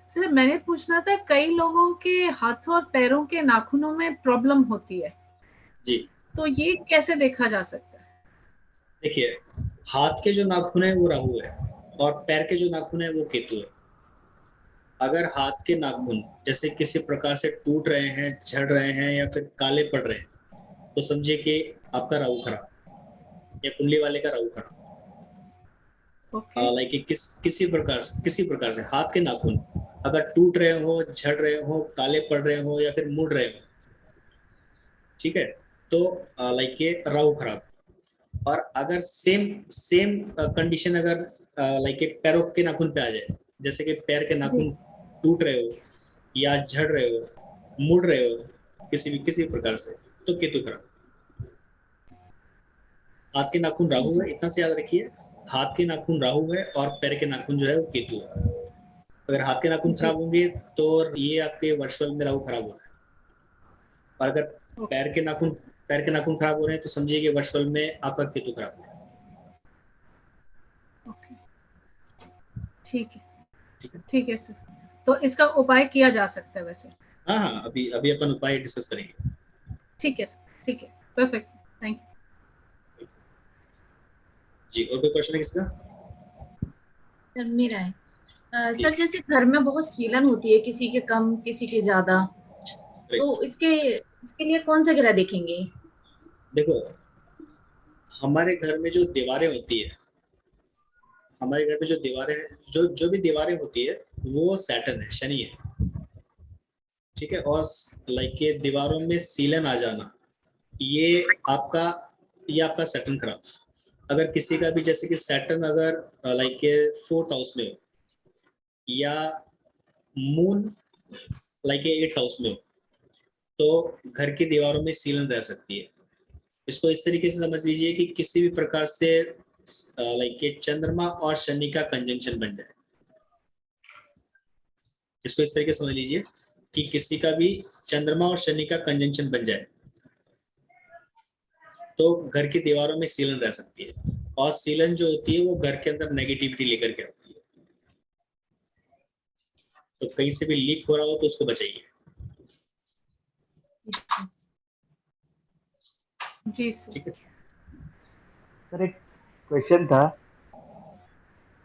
Sir मैंने पूछना था, कई लोगों के हाथों और पैरों के नाखूनों में प्रॉब्लम होती है जी, तो ये कैसे देखा जा सकता है? देखिए, हाथ के जो नाखून है वो राहु है और पैर के जो नाखून है वो केतु है। अगर हाथ के नाखून जैसे किसी प्रकार से टूट रहे हैं, झड़ रहे हैं या फिर काले पड़ रहे हैं, तो समझिए कि आपका राहु खराब या कुंडली वाले का राहु खराब। ओके। लाइक किसी प्रकार से हाथ के नाखून अगर टूट रहे हो, झड़ रहे हो, काले पड़ रहे हो या फिर मुड़ रहे हो, ठीक है, तो लाइक ये राहु खराब। और अगर सेम सेम कंडीशन अगर लाइक पैरों के नाखून पे आ जाए, जैसे कि पैर के जी। नाखून टूट रहे हो या झड़ रहे हो, मुड़ रहे हो किसी प्रकार से, तो केतु खराब। हाथ के नाखून राहु जी। है, इतना से याद रखिए। हाथ के नाखून राहु है और पैर के नाखून जो है वो केतु है। अगर हाथ के नाखून जी। खराब होंगे तो ये आपके वर्चुअल में राहु खराब हो रहा है। और अगर ओके। पैर के नाखून खराब हो रहे हैं तो समझिए कि वर्चुअल में आपका केतु खराब है। ओके। ठीक है। ठीक है। ठीक है सर, तो इसका उपाय किया जा सकता है वैसे? हाँ हाँ, अभी अभी अपन उपाय डिस्कस करेंगे। ठीक है सर, ठीक है, परफेक्ट सर, थैंक यू। जी, और कोई क्वेश्चन है किसका? सर मेरा है। जी, सर जैसे घर में बहुत सीलन होती है, किसी के कम किसी के ज्यादा, करेक्ट। तो इसके इसके लिए कौन सा ग्रह देखेंगे? देखो, हमारे घर में जो दीवारें होती है, हमारे घर में जो दीवारें हैं, जो जो भी दीवारें होती है, वो सैटर्न है, शनि है। ठीक है। और लाइक ये दीवारों में सीलन आ जाना, ये आपका ये आपका सैटर्न खराब। अगर किसी का भी जैसे कि सैटर्न अगर लाइक फोर्थ हाउस में हो या मून लाइक 8th हाउस में हो, तो घर की दीवारों में सीलन रह सकती है। इसको इस तरीके से समझ लीजिए कि किसी भी प्रकार से लाइक चंद्रमा और शनि का कंजंक्शन बन जाए। इसको इस तरीके से समझ लीजिए कि किसी का भी चंद्रमा और शनि का कंजंक्शन बन जाए तो घर की दीवारों में सीलन रह सकती है। और सीलन जो होती है वो घर के अंदर नेगेटिविटी लेकर के आती है। तो कहीं से भी लीक हो रहा हो तो उसको बचाइए। जी सर। ठीक है। सर एक क्वेश्चन था।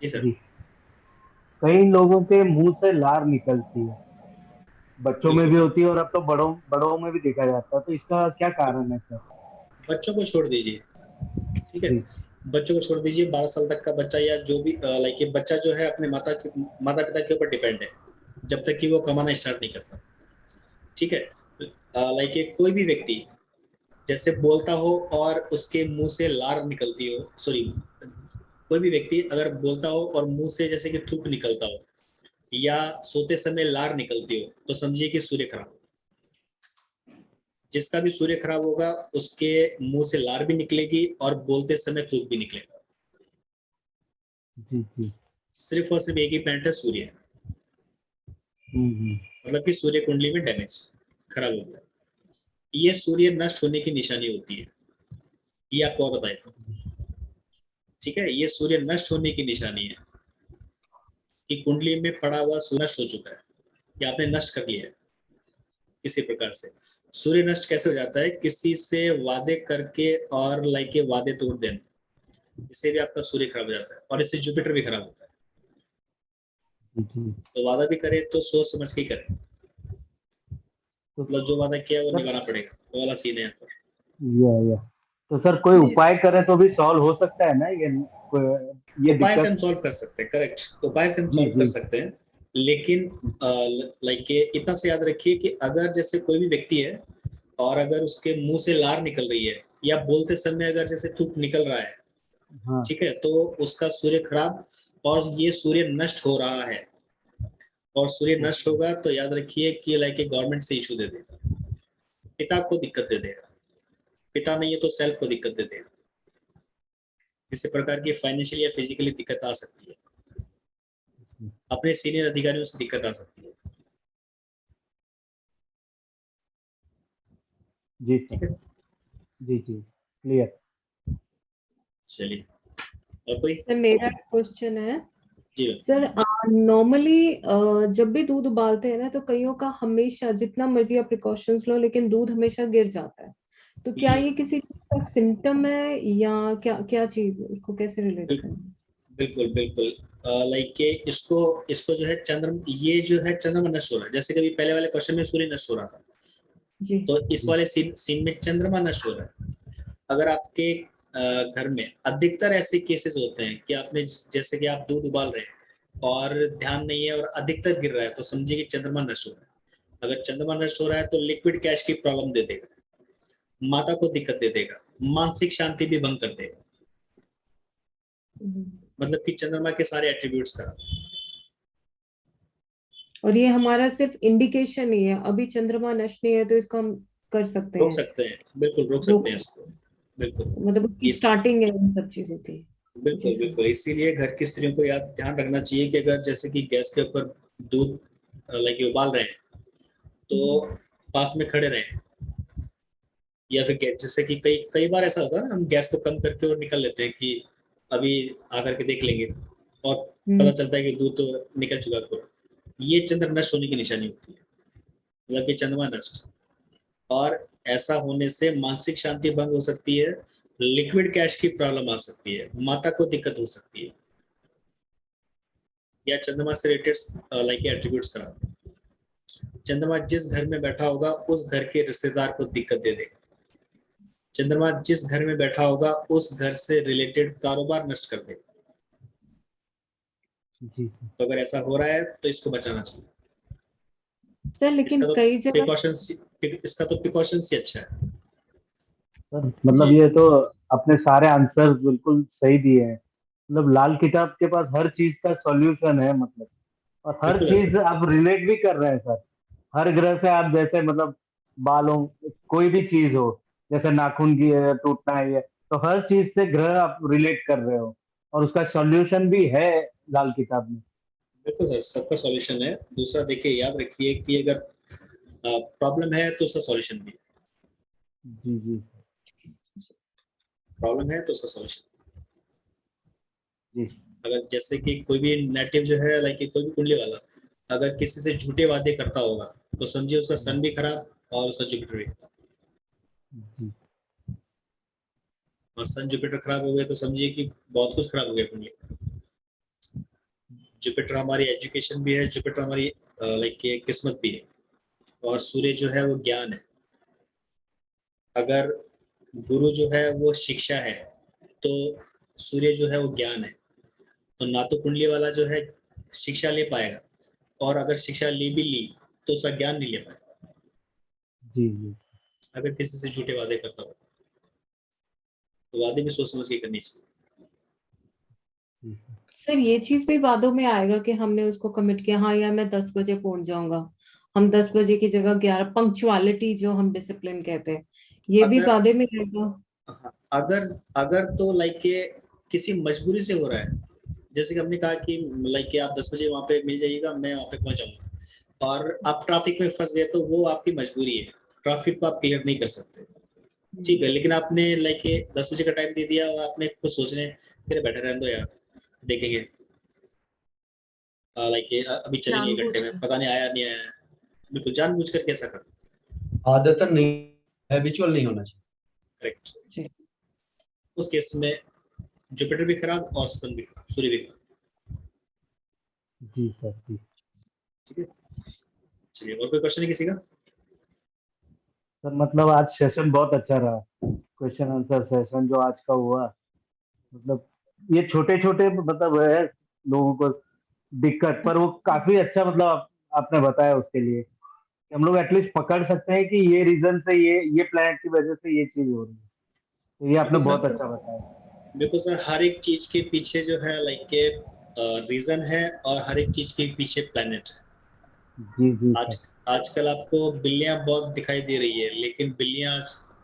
जी सर। जी, कई लोगों के मुंह से लार निकलती है, बच्चों में बिल्कुल। भी होती है और अब तो बड़ों बड़ों में भी देखा जाता है, तो इसका क्या कारण है सर? बच्चों को छोड़ दीजिए। ठीक है। जी। बच्चों को छोड़ दीजिए, 12 साल तक का बच्चा या जो भी लाइक ये बच्चा जो है अपने माता पिता के ऊपर डिपेंड है, जब तक कि वो कमाना स्टार्ट नहीं करता। ठीक है। लाइक ये कोई भी व्यक्ति जैसे बोलता हो और उसके मुंह से लार निकलती हो, सॉरी, कोई भी व्यक्ति अगर बोलता हो और मुंह से जैसे कि थूक निकलता हो या सोते समय लार निकलती हो, तो समझिए कि सूर्य खराब। जिसका भी सूर्य खराब होगा उसके मुंह से लार भी निकलेगी और बोलते समय थूक भी निकलेगा। जी जी। सिर्फ और सिर्फ एक ही प्लैनेट है, सूर्य। हम्म। मतलब कि सूर्य कुंडली में डैमेज खराब हो गया। ये सूर्य नष्ट होने की निशानी होती है, ये आपको और बताए तो। ठीक है, ये सूर्य नष्ट होने की निशानी है कि कुंडली में पड़ा हुआ सूर्य नष्ट हो चुका है या आपने नष्ट कर लिया है किसी प्रकार से। सूर्य नष्ट कैसे हो जाता है? किसी से वादे करके और लाइक के वादे तोड़ देना, इससे भी आपका सूर्य खराब हो जाता है और इससे जुपिटर भी खराब होता है। जी। तो वादा भी करे तो सोच समझ के ही करें। तो मतलब जो वादा किया वो सर, निभाना पड़ेगा, वो वाला सीन है यहाँ पर। या तो सर कोई जी उपाय करें तो भी सॉल्व हो सकता है ना ये उपाय से हम दिक्कत? सॉल्व कर सकते हैं, करेक्ट, उपाय से हम जी सॉल्व कर जी। सकते हैं। लेकिन लाइक इतना से याद रखिए कि अगर जैसे कोई भी व्यक्ति है और अगर उसके मुंह से लार निकल रही है या बोलते समय अगर जैसे थूक निकल रहा है, हाँ। ठीक है, तो उसका सूर्य खराब और ये सूर्य नष्ट हो रहा है। और सूर्य नष्ट ओके। होगा तो याद रखिए कि लाइक गवर्नमेंट से इशू दे देगा, पिता को दिक्कत दे देगा, पिता नहीं है तो सेल्फ को दिक्कत दे देगा। किसी प्रकार की फाइनेंशियल या फिजिकली दिक्कत आ सकती है, अपने सीनियर अधिकारियों से दिक्कत आ सकती है। जी ठीक सर। है। जी जी, क्लियर। चलिए, और कोई? सर मेरा क्वेश्चन है, जी सर नॉर्मली जब भी दूध उबालते हैं ना, तो कईयों का हमेशा जितना मर्जी आप प्रिकॉशंस लो, लेकिन दूध हमेशा गिर जाता है। तो क्या ये ये किसी चीज का सिम्टम है, या क्या क्या चीज, इसको कैसे रिलेट बिल- करें? बिल्कुल बिल्कुल। लाइक के इसको इसको जो है ये जो है चंद्रमा नष्ट हो रहा है, जैसे कभी पहले वाले क्वेश्चन में सूर्य नष्ट हो रहा था, जी। तो इस जी वाले सीन में चंद्रमा नष्ट हो रहा है। अगर आपके घर में अधिकतर ऐसे केसेस होते हैं कि आपने जैसे कि आप दूध उबाल रहे हैं और ध्यान नहीं है और अधिकतर गिर रहा है, तो समझिए कि चंद्रमा नष्ट हो रहा है। अगर चंद्रमा नष्ट हो रहा है तो लिक्विड कैश की प्रॉब्लम दे देगा, माता को दिक्कत दे देगा, मानसिक शांति भी भंग कर देगा। हम्म। मतलब कि चंद्रमा के सारे एट्रीब्यूट्स खराब। और ये हमारा सिर्फ इंडिकेशन ही है, अभी चंद्रमा नष्ट नहीं है तो इसको हम कर सकते रोक हैं, सकते हैं, बिल्कुल रोक सकते रोक, हैं इसको। बिल्कुल। मतलब उसकी इस स्टार्टिंग है इन सब चीजों की। जी बिल्कुल सर। बिल्कुल, इसीलिए घर की स्त्रियों को याद ध्यान रखना चाहिए कि अगर जैसे कि गैस के ऊपर दूध लाइक उबाल रहे हैं तो पास में खड़े रहें। या फिर जैसे कि कई कई बार ऐसा होता है ना, हम गैस को कम करके और निकल लेते हैं कि अभी आकर के देख लेंगे, और पता हम्म। चलता है कि दूध तो निकल चुका पूरा। ये चंद्र नष्ट होने की निशानी होती है, मतलब कि चंद्रमा नष्ट। और ऐसा होने से मानसिक शांति भंग हो सकती है, लिक्विड कैश की प्रॉब्लम आ सकती है, माता को दिक्कत हो सकती है, या चंद्रमा से रिलेटेड लाइक एट्रीब्यूट्स खराब। चंद्रमा जिस घर में बैठा होगा उस घर के रिश्तेदार को दिक्कत दे देगा। चंद्रमा जिस घर में बैठा होगा उस घर से रिलेटेड कारोबार नष्ट कर देगा। जी सर। तो अगर ऐसा हो रहा है तो इसको बचाना चाहिए। सर लेकिन इसका तो कई जगह, प्रिकॉशंस ही अच्छा है। सर मतलब जी ये तो अपने सारे आंसर बिल्कुल सही दिए हैं। मतलब लाल किताब के पास हर चीज का सॉल्यूशन है, मतलब और हर बिल्कुल है चीज सर। आप रिलेट भी कर रहे हैं सर। हर ग्रह से आप जैसे मतलब बालों, कोई भी चीज हो, जैसे नाखून की है, टूटना है ये, तो हर चीज से ग्रह आप रिलेट कर रहे हो, और उसका सॉल्यूशन भी है लाल किताब में। बिल्कुल सर, सबका सॉल्यूशन है। दूसरा देखिए, याद रखिए कि अगर प्रॉब्लम है तो उसका सॉल्यूशन भी है, जी जी प्रॉब्लम है तो उसका सॉल्यूशन। जी अगर जैसे कि कोई भी नेटिव जो है लाइक कोई भी कुंडली वाला अगर किसी से झूठे वादे करता होगा, तो समझिए उसका सन भी खराब और उसका जुपिटर भी। जी और सन जुपिटर खराब हो गए तो समझिए कि बहुत कुछ खराब हो गया कुंडली। जुपिटर हमारी एजुकेशन भी है, जुपिटर हमारी लाइक किस्मत भी है, और सूर्य जो है वो ज्ञान है। अगर गुरु जो है वो शिक्षा है, तो सूर्य जो है वो ज्ञान है। तो ना तो कुंडली वाला जो है शिक्षा ले पाएगा, और अगर शिक्षा ले भी ली तो उसका ज्ञान नहीं ले पाएगा, जी जी अगर किसी से झूठे वादे करता हो। तो वादे भी सोच समझ के करनी चाहिए। जी सर ये चीज भी वादों में आएगा कि हमने उसको कमिट किया, हाँ यार मैं 10 बजे पहुंच जाऊंगा, हम 10 बजे की जगह 11, पंक्चुअलिटी जो हम डिसिप्लिन कहते हैं, ये भी अगर वादे में आएगा। हाँ, अगर अगर तो लाइक ये किसी मजबूरी से हो रहा है, जैसे कि हमने कहा कि लाइक आप 10 बजे वहां पे मिल जाइएगा, मैं वहां पे पहुंच जाऊंगा, और आप ट्रैफिक में फंस गए, तो वो आपकी मजबूरी है, ट्रैफिक को आप क्लियर नहीं कर सकते। ठीक है, लेकिन आपने लाइक 10 बजे का टाइम दे दिया और आपने कुछ सोचने फिर बैठे रहने दो यार, देखेंगे लाइक अभी चलेंगे 1 घंटे जानबूझ में, के। पता नहीं आया नहीं आया। बिल्कुल जानबूझ कर कैसा कर। आदतन नहीं, हैबिचुअल नहीं होना चाहिए। करेक्ट। जी। उस केस में जुपिटर भी खराब और सन भी खराब, सूर्य भी खराब। जी सर जी। ठीक है, चलिए और कोई क्वेश्चन है किसी का? सर मतलब आज सेशन बहुत अच्छा रहा, क्वेश्चन आंसर सेशन जो आज का हुआ, मतलब ये छोटे छोटे मतलब है लोगों को दिक्कत, पर वो काफी अच्छा मतलब आपने बताया उसके लिए, कि हम लोग एटलीस्ट पकड़ सकते हैं कि ये रीजन से ये प्लैनेट की वजह से ये चीज हो रही है। तो ये आपने बिल्कुल बहुत सर, अच्छा बताया। बिल्कुल सर, हर एक चीज के पीछे जो है लाइक के रीजन है, और हर एक चीज के पीछे प्लेनेट है। जी जी आज सर। आजकल आपको बिल्लियां बहुत दिखाई दे रही है, लेकिन बिल्लियां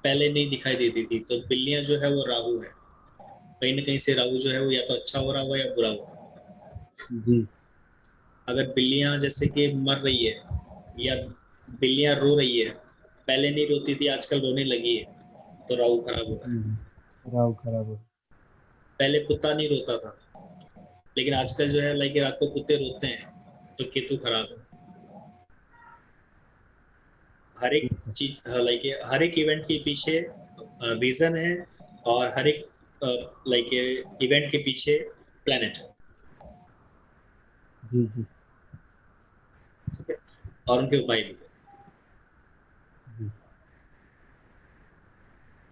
पहले नहीं दिखाई देती थी। तो बिल्लियां जो है वो राहु है, कहीं ना कहीं से राहु जो है वो या तो अच्छा हो रहा हुआ या बुरा हुआ। जी अगर बिल्लियां जैसे कि मर रही है, या बिल्लियां रो रही है, पहले नहीं रोती थी आजकल रोने लगी है, तो राहु खराब हो रहा है। राव खराब हो। पहले कुत्ता नहीं रोता था, लेकिन आजकल जो है लाइक रात को कुत्ते रोते हैं तो केतु खराब है। हर एक चीज लाइक हर एक इवेंट के पीछे रीजन है, और हर एक लाइक इवेंट के पीछे प्लेनेट है, जी जी। ठीक है, और उनके उपाय भी है।